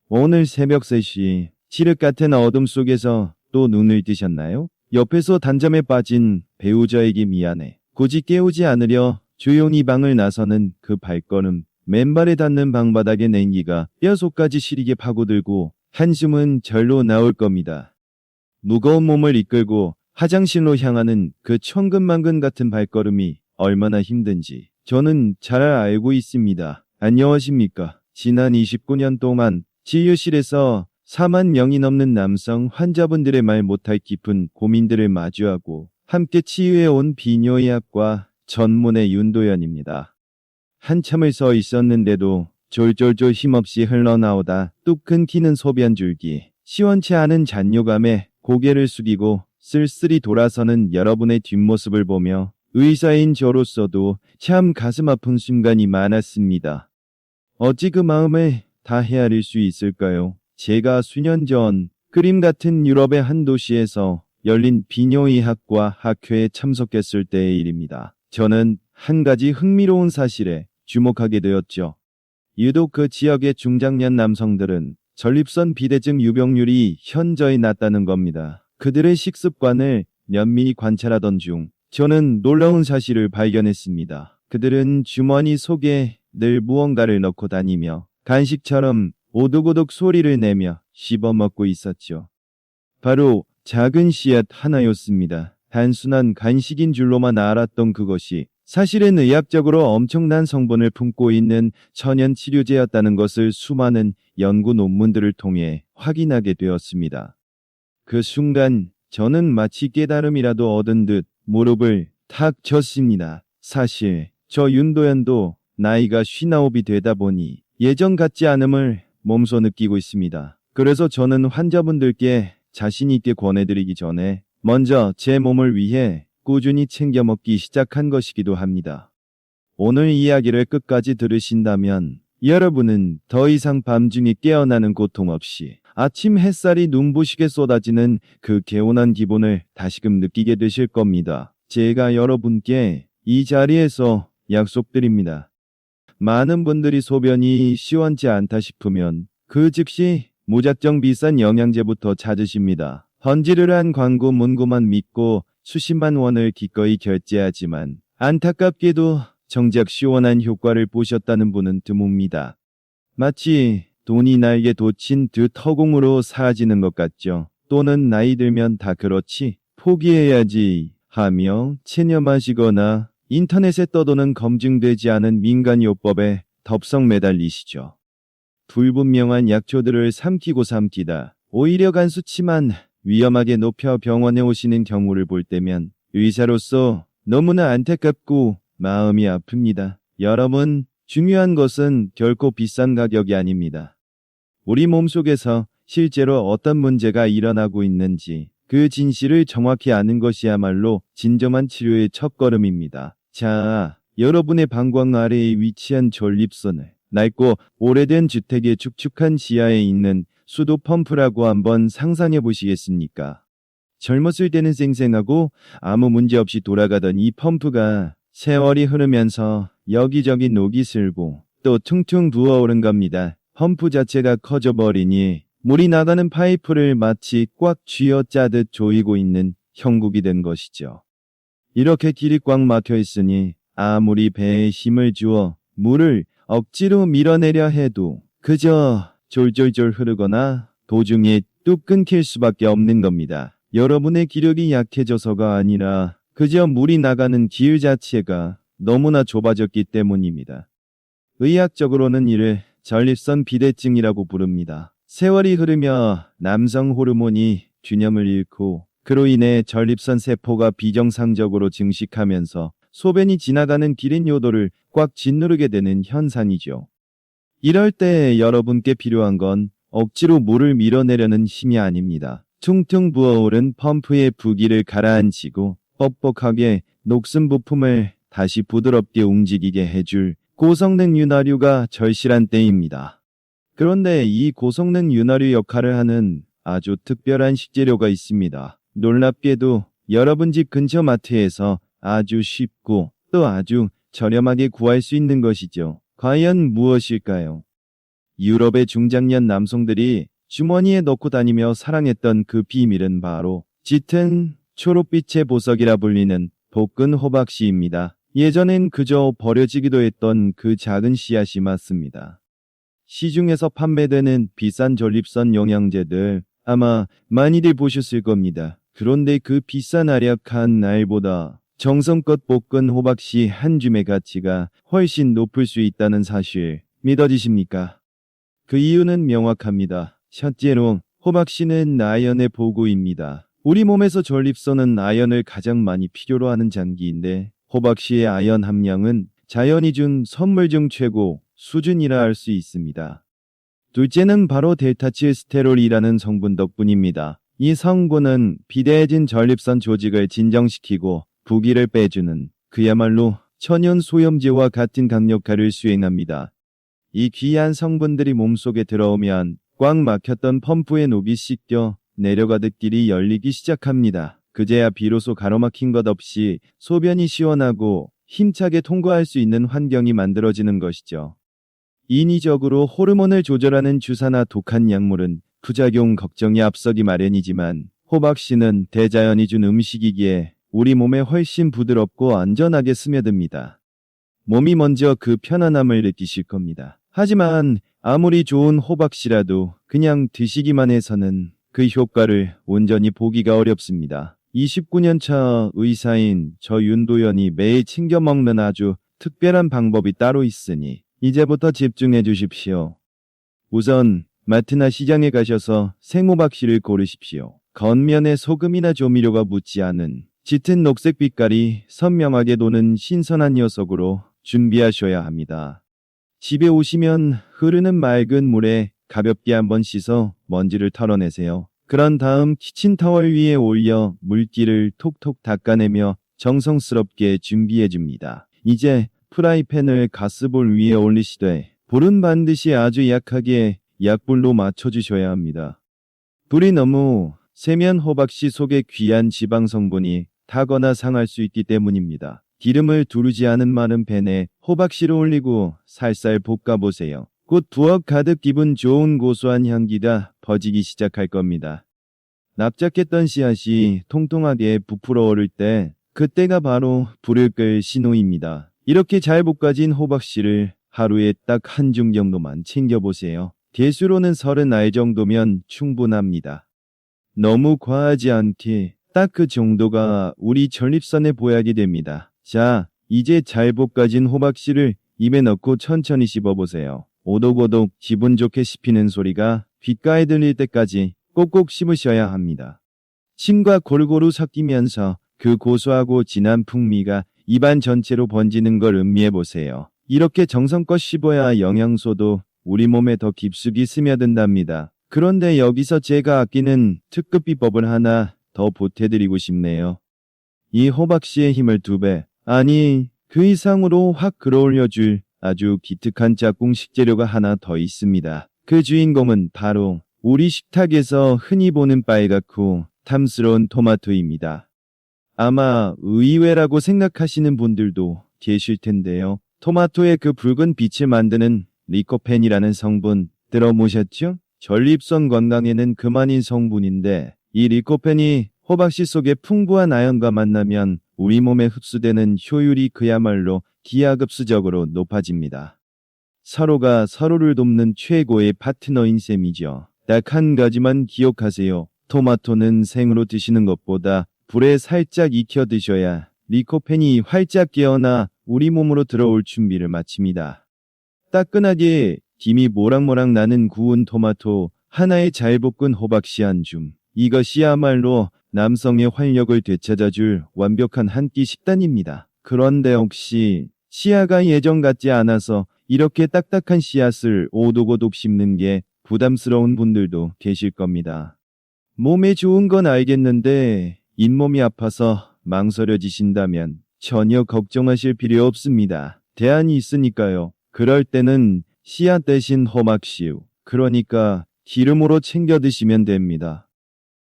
오늘 새벽 3시 칠흑 같은 어둠 속에서 또 눈을 뜨셨나요? 옆에서 단잠에 빠진 배우자에게 미안해. 굳이 깨우지 않으려 조용히 방을 나서는 그 발걸음. 맨발에 닿는 방바닥의 냉기가 뼈속까지 시리게 파고들고 한숨은 절로 나올 겁니다. 무거운 몸을 이끌고 화장실로 향하는 그 천근만근 같은 발걸음이 얼마나 힘든지 저는 잘 알고 있습니다. 안녕하십니까. 지난 29년 동안 진료실에서 4만 명이 넘는 남성 환자분들의 말 못할 깊은 고민들을 마주하고 함께 치유해온 비뇨의학과 전문의 윤도현입니다. 한참을 서 있었는데도 졸졸졸 힘없이 흘러나오다 뚝 끊기는 소변 줄기, 시원치 않은 잔뇨감에 고개를 숙이고 쓸쓸히 돌아서는 여러분의 뒷모습을 보며 의사인 저로서도 참 가슴 아픈 순간이 많았습니다. 어찌 그 마음을 다 헤아릴 수 있을까요? 제가 수년 전 그림 같은 유럽의 한 도시에서 열린 비뇨의학과 학회에 참석했을 때의 일입니다. 저는 한 가지 흥미로운 사실에 주목하게 되었죠. 유독 그 지역의 중장년 남성들은 전립선 비대증 유병률이 현저히 낮다는 겁니다. 그들의 식습관을 면밀히 관찰하던 중 저는 놀라운 사실을 발견했습니다. 그들은 주머니 속에 늘 무언가를 넣고 다니며 간식처럼 오독오독 소리를 내며 씹어먹고 있었죠. 바로 작은 씨앗 하나였습니다. 단순한 간식인 줄로만 알았던 그것이 사실은 의학적으로 엄청난 성분을 품고 있는 천연 치료제였다는 것을 수많은 연구 논문들을 통해 확인하게 되었습니다. 그 순간 저는 마치 깨달음이라도 얻은 듯 무릎을 탁 쳤습니다. 사실 저 윤도현도 나이가 59이 되다 보니 예전 같지 않음을 몸소 느끼고 있습니다. 그래서 저는 환자분들께 자신 있게 권해드리기 전에 먼저 제 몸을 위해 꾸준히 챙겨 먹기 시작한 것이기도 합니다. 오늘 이야기를 끝까지 들으신다면 여러분은 더 이상 밤중에 깨어나는 고통 없이 아침 햇살이 눈부시게 쏟아지는 그 개운한 기분을 다시금 느끼게 되실 겁니다. 제가 여러분께 이 자리에서 약속드립니다. 많은 분들이 소변이 시원치 않다 싶으면 그 즉시 무작정 비싼 영양제부터 찾으십니다. 번지르르한 광고 문구만 믿고 수십만 원을 기꺼이 결제하지만 안타깝게도 정작 시원한 효과를 보셨다는 분은 드뭅니다. 마치 돈이 날개 돋친 듯 허공으로 사라지는 것 같죠. 또는 나이 들면 다 그렇지 포기해야지 하며 체념하시거나 인터넷에 떠도는 검증되지 않은 민간요법에 덥석 매달리시죠. 불분명한 약초들을 삼키고 삼키다 오히려 간수치만 위험하게 높여 병원에 오시는 경우를 볼 때면 의사로서 너무나 안타깝고 마음이 아픕니다. 여러분, 중요한 것은 결코 비싼 가격이 아닙니다. 우리 몸속에서 실제로 어떤 문제가 일어나고 있는지 그 진실을 정확히 아는 것이야말로 진정한 치료의 첫걸음입니다. 자, 여러분의 방광 아래에 위치한 전립선을 낡고 오래된 주택의 축축한 지하에 있는 수도 펌프라고 한번 상상해 보시겠습니까? 젊었을 때는 쌩쌩하고 아무 문제 없이 돌아가던 이 펌프가 세월이 흐르면서 여기저기 녹이 슬고 또 퉁퉁 부어오른 겁니다. 펌프 자체가 커져버리니 물이 나가는 파이프를 마치 꽉 쥐어짜듯 조이고 있는 형국이 된 것이죠. 이렇게 길이 꽉 막혀 있으니 아무리 배에 힘을 주어 물을 억지로 밀어내려 해도 그저 졸졸졸 흐르거나 도중에 뚝 끊길 수밖에 없는 겁니다. 여러분의 기력이 약해져서가 아니라 그저 물이 나가는 길 자체가 너무나 좁아졌기 때문입니다. 의학적으로는 이를 전립선 비대증이라고 부릅니다. 세월이 흐르며 남성 호르몬이 균형을 잃고 그로 인해 전립선 세포가 비정상적으로 증식하면서 소변이 지나가는 길인 요도를 꽉 짓누르게 되는 현상이죠. 이럴 때 여러분께 필요한 건 억지로 물을 밀어내려는 힘이 아닙니다. 퉁퉁 부어오른 펌프의 부기를 가라앉히고 뻑뻑하게 녹슨 부품을 다시 부드럽게 움직이게 해줄 고성능 윤활유가 절실한 때입니다. 그런데 이 고성능 윤활유 역할을 하는 아주 특별한 식재료가 있습니다. 놀랍게도 여러분 집 근처 마트에서 아주 쉽고 또 아주 저렴하게 구할 수 있는 것이죠. 과연 무엇일까요? 유럽의 중장년 남성들이 주머니에 넣고 다니며 사랑했던 그 비밀은 바로 짙은 초록빛의 보석이라 불리는 볶은 호박씨입니다. 예전엔 그저 버려지기도 했던 그 작은 씨앗이 맞습니다. 시중에서 판매되는 비싼 전립선 영양제들 아마 많이들 보셨을 겁니다. 그런데 그 비싼 알약한 알보다 정성껏 볶은 호박씨 한 줌의 가치가 훨씬 높을 수 있다는 사실 믿어지십니까? 그 이유는 명확합니다. 첫째로 호박씨는 아연의 보고입니다. 우리 몸에서 전립선은 아연을 가장 많이 필요로 하는 장기인데 호박씨의 아연 함량은 자연이 준 선물 중 최고 수준이라 할 수 있습니다. 둘째는 바로 델타칠스테롤이라는 성분 덕분입니다. 이 성분은 비대해진 전립선 조직을 진정시키고 부기를 빼주는 그야말로 천연 소염제와 같은 강력할을 수행합니다. 이 귀한 성분들이 몸속에 들어오면 꽉 막혔던 펌프의 녹이 씻겨 내려가듯 길이 열리기 시작합니다. 그제야 비로소 가로막힌 것 없이 소변이 시원하고 힘차게 통과할 수 있는 환경이 만들어지는 것이죠. 인위적으로 호르몬을 조절하는 주사나 독한 약물은 부작용 걱정이 앞서기 마련이지만 호박씨는 대자연이 준 음식이기에 우리 몸에 훨씬 부드럽고 안전하게 스며듭니다. 몸이 먼저 그 편안함을 느끼실 겁니다. 하지만 아무리 좋은 호박씨라도 그냥 드시기만 해서는 그 효과를 온전히 보기가 어렵습니다. 29년 차 의사인 저 윤도현이 매일 챙겨 먹는 아주 특별한 방법이 따로 있으니 이제부터 집중해 주십시오. 우선 마트나 시장에 가셔서 생호박씨를 고르십시오. 겉면에 소금이나 조미료가 묻지 않은 짙은 녹색 빛깔이 선명하게 도는 신선한 녀석으로 준비하셔야 합니다. 집에 오시면 흐르는 맑은 물에 가볍게 한번 씻어 먼지를 털어내세요. 그런 다음 키친타월 위에 올려 물기를 톡톡 닦아내며 정성스럽게 준비해줍니다. 이제 프라이팬을 가스볼 위에 올리시되 불은 반드시 아주 약하게 약불로 맞춰주셔야 합니다. 불이 너무 세면 호박씨 속의 귀한 지방 성분이 타거나 상할 수 있기 때문입니다. 기름을 두르지 않은 마른 팬에 호박씨를 올리고 살살 볶아보세요. 곧 부엌 가득 기분 좋은 고소한 향기가 퍼지기 시작할 겁니다. 납작했던 씨앗이 통통하게 부풀어 오를 때 그때가 바로 불을 끌 신호입니다. 이렇게 잘 볶아진 호박씨를 하루에 딱 한 줌 정도만 챙겨보세요. 개수로는 30알 정도면 충분합니다. 너무 과하지 않게 딱 그 정도가 우리 전립선의 보약이 됩니다. 자, 이제 잘 볶아진 호박씨를 입에 넣고 천천히 씹어보세요. 오독오독 기분 좋게 씹히는 소리가 귓가에 들릴 때까지 꼭꼭 씹으셔야 합니다. 침과 골고루 섞이면서 그 고소하고 진한 풍미가 입안 전체로 번지는 걸 음미해보세요. 이렇게 정성껏 씹어야 영양소도 우리 몸에 더 깊숙이 스며든답니다. 그런데 여기서 제가 아끼는 특급 비법을 하나 더 보태드리고 싶네요. 이 호박씨의 힘을 2배, 아니 그 이상으로 확 끌어올려줄 아주 기특한 짝꿍 식재료가 하나 더 있습니다. 그 주인공은 바로 우리 식탁에서 흔히 보는 빨갛고 탐스러운 토마토입니다. 아마 의외라고 생각하시는 분들도 계실 텐데요. 토마토의 그 붉은 빛을 만드는 리코펜이라는 성분 들어보셨죠? 전립선 건강에는 그만인 성분인데 이 리코펜이 호박씨 속의 풍부한 아연과 만나면 우리 몸에 흡수되는 효율이 그야말로 기하급수적으로 높아집니다. 서로가 서로를 돕는 최고의 파트너인 셈이죠. 딱 한 가지만 기억하세요. 토마토는 생으로 드시는 것보다 불에 살짝 익혀 드셔야 리코펜이 활짝 깨어나 우리 몸으로 들어올 준비를 마칩니다. 따끈하게 김이 모락모락 나는 구운 토마토 하나에 잘 볶은 호박씨 한 줌. 이것이야말로 남성의 활력을 되찾아줄 완벽한 한 끼 식단입니다. 그런데 혹시 시야가 예전 같지 않아서 이렇게 딱딱한 씨앗을 오독오독 씹는 게 부담스러운 분들도 계실 겁니다. 몸에 좋은 건 알겠는데 잇몸이 아파서 망설여지신다면 전혀 걱정하실 필요 없습니다. 대안이 있으니까요. 그럴 때는 씨앗 대신 호박씨유, 그러니까 기름으로 챙겨 드시면 됩니다.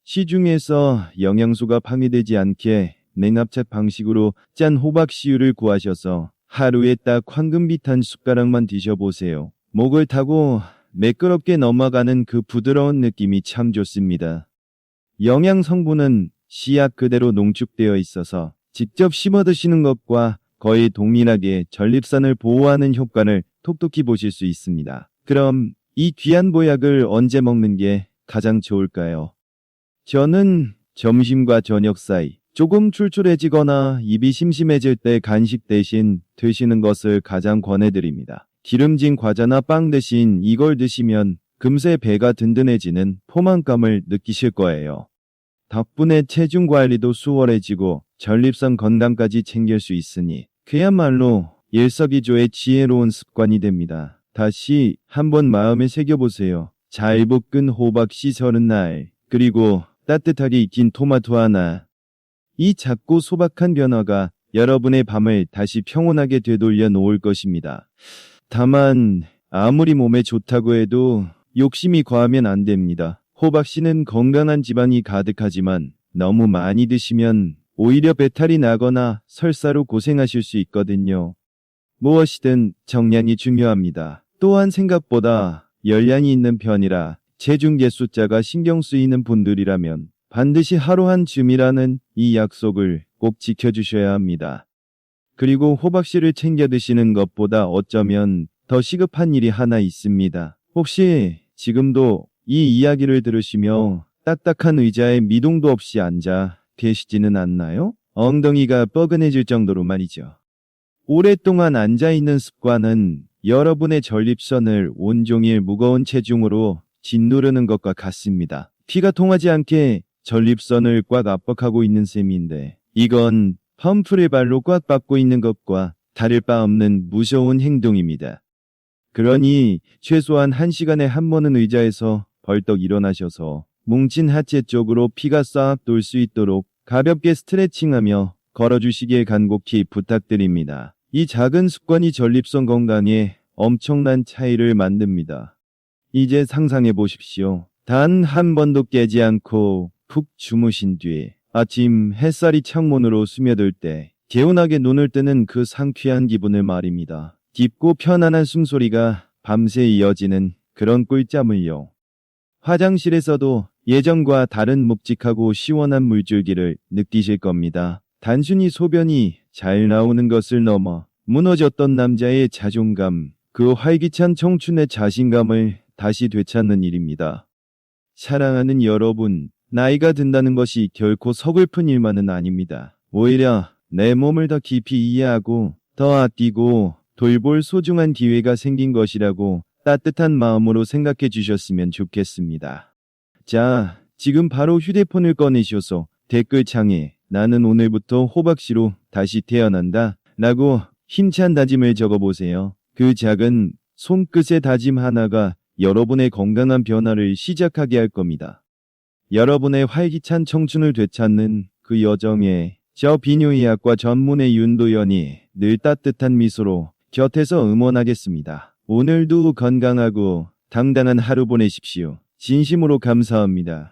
시중에서 영양소가 방해되지 않게 냉압착 방식으로 짠 호박씨유를 구하셔서 하루에 딱 황금빛 한 숟가락만 드셔보세요. 목을 타고 매끄럽게 넘어가는 그 부드러운 느낌이 참 좋습니다. 영양 성분은 씨앗 그대로 농축되어 있어서 직접 심어 드시는 것과 거의 동일하게 전립선을 보호하는 효과를 톡톡히 보실 수 있습니다. 그럼 이 귀한 보약을 언제 먹는 게 가장 좋을까요? 저는 점심과 저녁 사이 조금 출출해지거나 입이 심심해질 때 간식 대신 드시는 것을 가장 권해드립니다. 기름진 과자나 빵 대신 이걸 드시면 금세 배가 든든해지는 포만감을 느끼실 거예요. 덕분에 체중 관리도 수월해지고 전립선 건강까지 챙길 수 있으니 그야말로 일석이조의 지혜로운 습관이 됩니다. 다시 한번 마음에 새겨보세요. 잘 볶은 호박씨 30알, 그리고 따뜻하게 익힌 토마토 하나. 이 작고 소박한 변화가 여러분의 밤을 다시 평온하게 되돌려 놓을 것입니다. 다만 아무리 몸에 좋다고 해도 욕심이 과하면 안 됩니다. 호박씨는 건강한 지방이 가득하지만 너무 많이 드시면 오히려 배탈이 나거나 설사로 고생하실 수 있거든요. 무엇이든 정량이 중요합니다. 또한 생각보다 열량이 있는 편이라 체중계 숫자가 신경 쓰이는 분들이라면 반드시 하루 한 줌이라는 이 약속을 꼭 지켜주셔야 합니다. 그리고 호박씨를 챙겨 드시는 것보다 어쩌면 더 시급한 일이 하나 있습니다. 혹시 지금도 이 이야기를 들으시며 딱딱한 의자에 미동도 없이 앉아 계시지는 않나요? 엉덩이가 뻐근해질 정도로 말이죠. 오랫동안 앉아있는 습관은 여러분의 전립선을 온종일 무거운 체중으로 짓누르는 것과 같습니다. 피가 통하지 않게 전립선을 꽉 압박하고 있는 셈인데 이건 펌프를 발로 꽉 밟고 있는 것과 다를 바 없는 무서운 행동입니다. 그러니 최소한 1시간에 한 번은 의자에서 벌떡 일어나셔서 뭉친 하체 쪽으로 피가 싹 돌 수 있도록 가볍게 스트레칭하며 걸어주시길 간곡히 부탁드립니다. 이 작은 습관이 전립선 건강에 엄청난 차이를 만듭니다. 이제 상상해 보십시오. 단 한 번도 깨지 않고 푹 주무신 뒤 아침 햇살이 창문으로 스며들 때 개운하게 눈을 뜨는 그 상쾌한 기분을 말입니다. 깊고 편안한 숨소리가 밤새 이어지는 그런 꿀잠을요. 화장실에서도 예전과 다른 묵직하고 시원한 물줄기를 느끼실 겁니다. 단순히 소변이 잘 나오는 것을 넘어 무너졌던 남자의 자존감, 그 활기찬 청춘의 자신감을 다시 되찾는 일입니다. 사랑하는 여러분, 나이가 든다는 것이 결코 서글픈 일만은 아닙니다. 오히려 내 몸을 더 깊이 이해하고 더 아끼고 돌볼 소중한 기회가 생긴 것이라고 따뜻한 마음으로 생각해 주셨으면 좋겠습니다. 자, 지금 바로 휴대폰을 꺼내셔서 댓글창에 나는 오늘부터 호박씨로 다시 태어난다 라고 힘찬 다짐을 적어보세요. 그 작은 손끝의 다짐 하나가 여러분의 건강한 변화를 시작하게 할 겁니다. 여러분의 활기찬 청춘을 되찾는 그 여정에 저 비뇨의학과 전문의 윤도현이 늘 따뜻한 미소로 곁에서 응원하겠습니다. 오늘도 건강하고 당당한 하루 보내십시오. 진심으로 감사합니다.